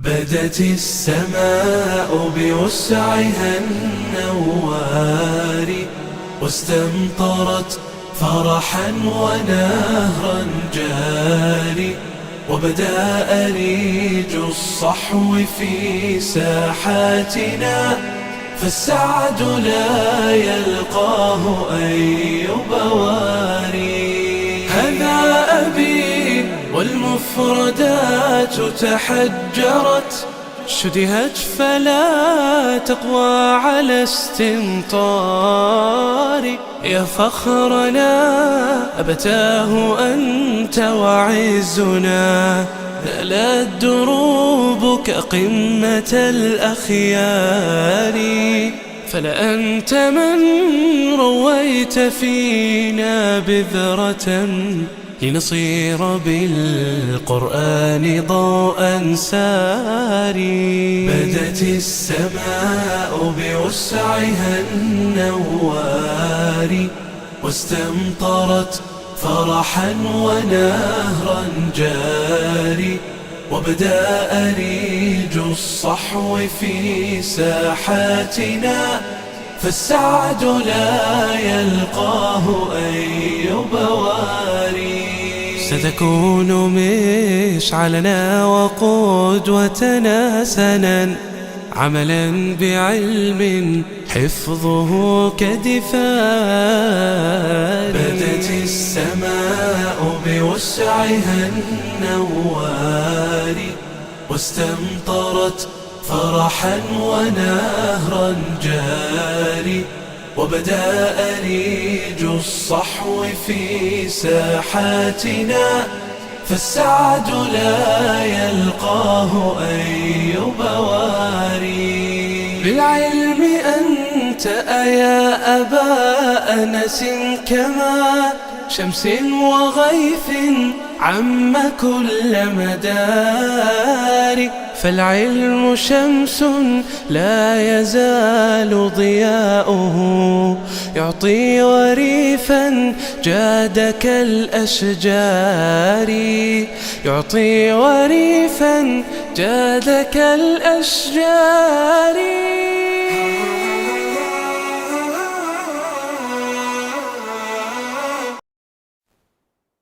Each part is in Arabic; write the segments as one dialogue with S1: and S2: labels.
S1: بدت السماء بوسعها النوار واستمطرت فرحا ونهرا جاري، وبدا أريج الصحو في ساحاتنا، فالسعد لا يلقاه أي بواري. هذا أبي والمفردات تحجرت، شدهت فلا تقوى على استمطار. يا فخرنا أبتاه أنت وعزنا، نالت دروبك قمة الأخيار. فلأنت من رويت فينا بذرة، لنصير بالقرآن ضوءا ساري. بدت السماء بوسعها النوار واستمطرت فرحا ونهرا جاري، وبدا أريج الصحو في ساحاتنا، فالسعد لا يلقاه أي بواري. ستكون مشعلنا وقدوتنا سنا، عملا بعلم حفظه كدفار. بدت السماء بوسعها النوار واستمطرت فرحا ونهرا جاري، وبدا أريج الصحو في ساحاتنا، فالسعد لا يلقاه أي بواري. بالعلم أنت أيا أبا أنس كما شمس وغيث عم كل مدار. فالعلم شمس لا يزال ضياؤه، يعطي وريفا جاد كالأشجار. يعطي وريفا جاد كالأشجار.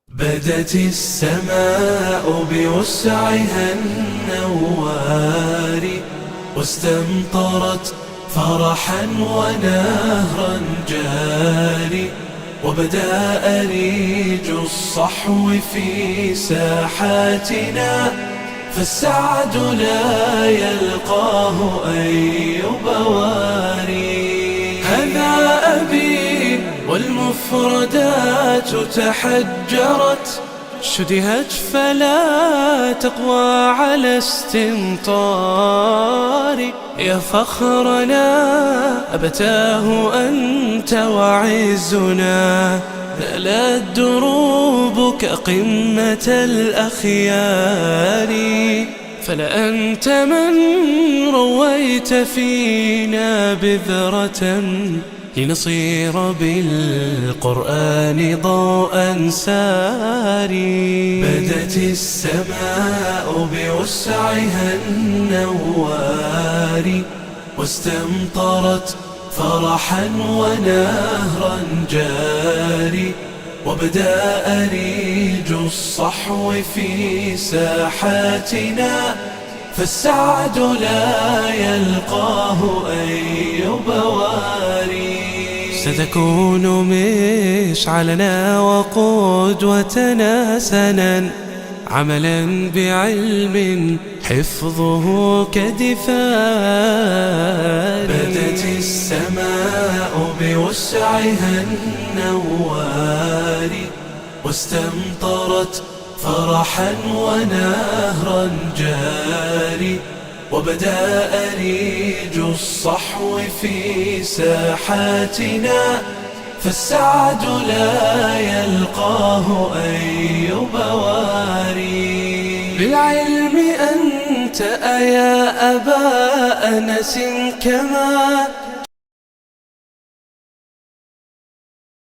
S1: بدت السماء بوسعها النوار واستمطرت فرحا ونهرا جاري، وبدا أريج الصحو في ساحاتنا، فالسعد لا يلقاه أي بواري. هذا أبي والمفردات تحجرت، شدهت فلا تقوى على استمطار. يا فخرنا أبتاه أنت وعزنا، نالت دروبك قمة الأخيار. فلأنت من رويت فينا بذرة، لنصير بالقرآن ضوءا ساري. بدت السماء بوسعها النوار واستمطرت فرحا ونهرا جاري، وبدا أريج الصحو في ساحاتنا، فالسعد لا يلقاه أي بواري. ستكون مشعلنا وقدوتنا سنا، عملا بعلم حفظه كدفار. بدت السماء بوسعها النوار واستمطرت فرحا ونهرا جاري، وبدا أريج الصحو في ساحاتنا، فالسعد لا يلقاه أي بواري. بالعلم أنت أيا أبا أنس كما